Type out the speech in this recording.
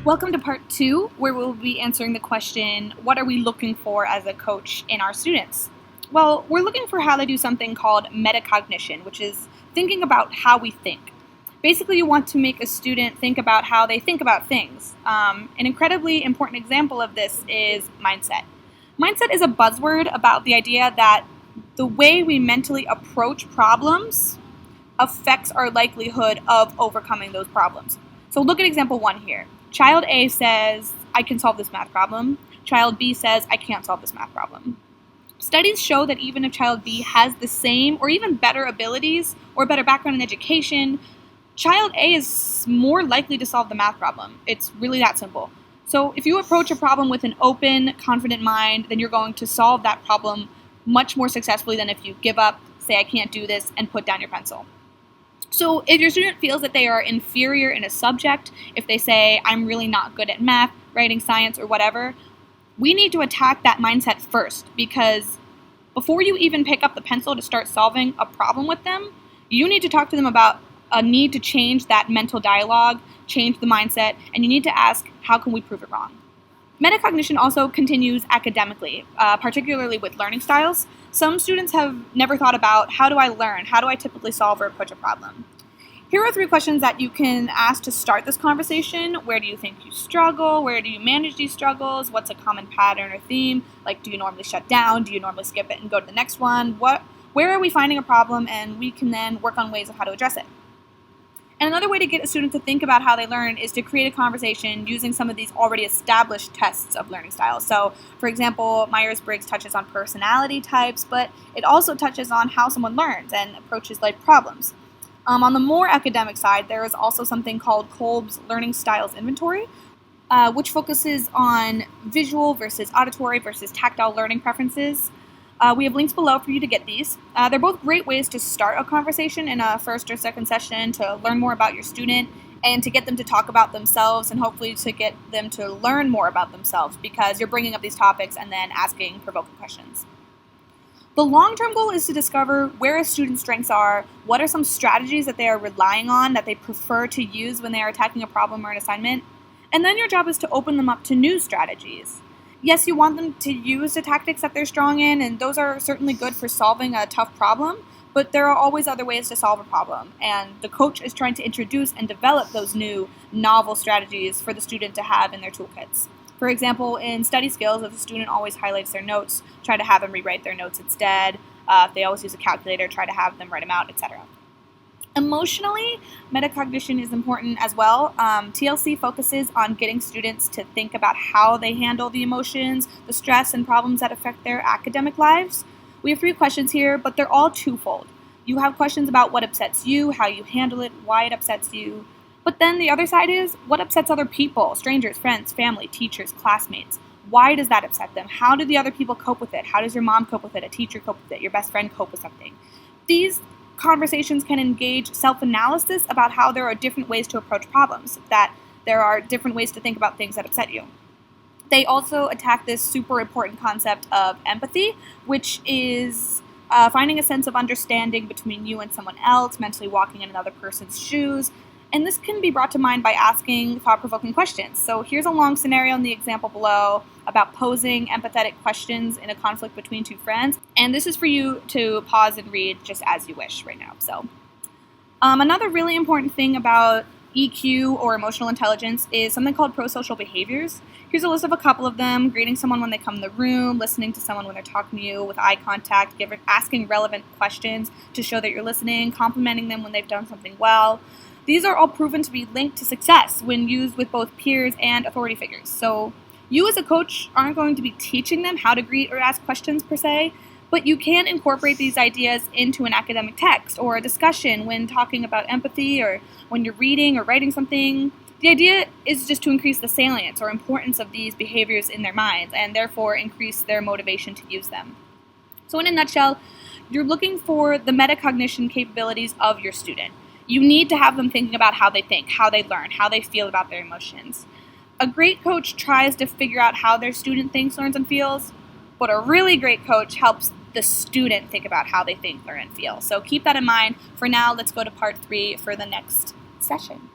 Welcome to part 2, where we'll be answering the question, what are we looking for as a coach in our students? Well, we're looking for how they do something called metacognition, which is thinking about how we think. Basically, you want to make a student think about how they think about things. An incredibly important example of this is mindset. Mindset is a buzzword about the idea that the way we mentally approach problems affects our likelihood of overcoming those problems. So look at example 1 here. Child A says, I can solve this math problem. Child B says, I can't solve this math problem. Studies show that even if child B has the same or even better abilities or better background in education, child A is more likely to solve the math problem. It's really that simple. So if you approach a problem with an open, confident mind, then you're going to solve that problem much more successfully than if you give up, say I can't do this, and put down your pencil. So if your student feels that they are inferior in a subject, if they say, I'm really not good at math, writing, science, or whatever, we need to attack that mindset first, because before you even pick up the pencil to start solving a problem with them, you need to talk to them about a need to change that mental dialogue, change the mindset, and you need to ask, how can we prove it wrong? Metacognition also continues academically, particularly with learning styles. Some students have never thought about, how do I learn? How do I typically solve or approach a problem? Here are 3 questions that you can ask to start this conversation. Where do you think you struggle? Where do you manage these struggles? What's a common pattern or theme? Like, do you normally shut down? Do you normally skip it and go to the next one? Where are we finding a problem? And we can then work on ways of how to address it. And another way to get a student to think about how they learn is to create a conversation using some of these already established tests of learning styles. So, for example, Myers-Briggs touches on personality types, but it also touches on how someone learns and approaches life problems. On the more academic side, there is also something called Kolb's Learning Styles Inventory, which focuses on visual versus auditory versus tactile learning preferences. We have links below for you to get these. They're both great ways to start a conversation in a first or second session, to learn more about your student and to get them to talk about themselves and hopefully to get them to learn more about themselves, because you're bringing up these topics and then asking provoking questions. The long-term goal is to discover where a student's strengths are, what are some strategies that they are relying on that they prefer to use when they are attacking a problem or an assignment, and then your job is to open them up to new strategies. Yes, you want them to use the tactics that they're strong in, and those are certainly good for solving a tough problem, but there are always other ways to solve a problem, and the coach is trying to introduce and develop those new, novel strategies for the student to have in their toolkits. For example, in study skills, if a student always highlights their notes, try to have them rewrite their notes instead. If they always use a calculator, try to have them write them out, etc. Emotionally, metacognition is important as well. TLC focuses on getting students to think about how they handle the emotions, the stress, and problems that affect their academic lives. We have 3 questions here, but they're all twofold. You have questions about what upsets you, how you handle it, why it upsets you. But then the other side is, what upsets other people, strangers, friends, family, teachers, classmates? Why does that upset them? How do the other people cope with it? How does your mom cope with it, a teacher cope with it, your best friend cope with something? These conversations can engage self-analysis about how there are different ways to approach problems, that there are different ways to think about things that upset you. They also attack this super important concept of empathy, which is finding a sense of understanding between you and someone else, mentally walking in another person's shoes. And this can be brought to mind by asking thought-provoking questions. So here's a long scenario in the example below about posing empathetic questions in a conflict between 2 friends. And this is for you to pause and read just as you wish right now. So another really important thing about EQ, or emotional intelligence, is something called prosocial behaviors. Here's a list of a couple of them: greeting someone when they come in the room, listening to someone when they're talking to you with eye contact, asking relevant questions to show that you're listening, complimenting them when they've done something well. These are all proven to be linked to success when used with both peers and authority figures. So you as a coach aren't going to be teaching them how to greet or ask questions per se, but you can incorporate these ideas into an academic text or a discussion when talking about empathy or when you're reading or writing something. The idea is just to increase the salience or importance of these behaviors in their minds and therefore increase their motivation to use them. So in a nutshell, you're looking for the metacognition capabilities of your student. You need to have them thinking about how they think, how they learn, how they feel about their emotions. A great coach tries to figure out how their student thinks, learns, and feels, but a really great coach helps the student think about how they think, learn, and feel. So keep that in mind. For now, let's go to part 3 for the next session.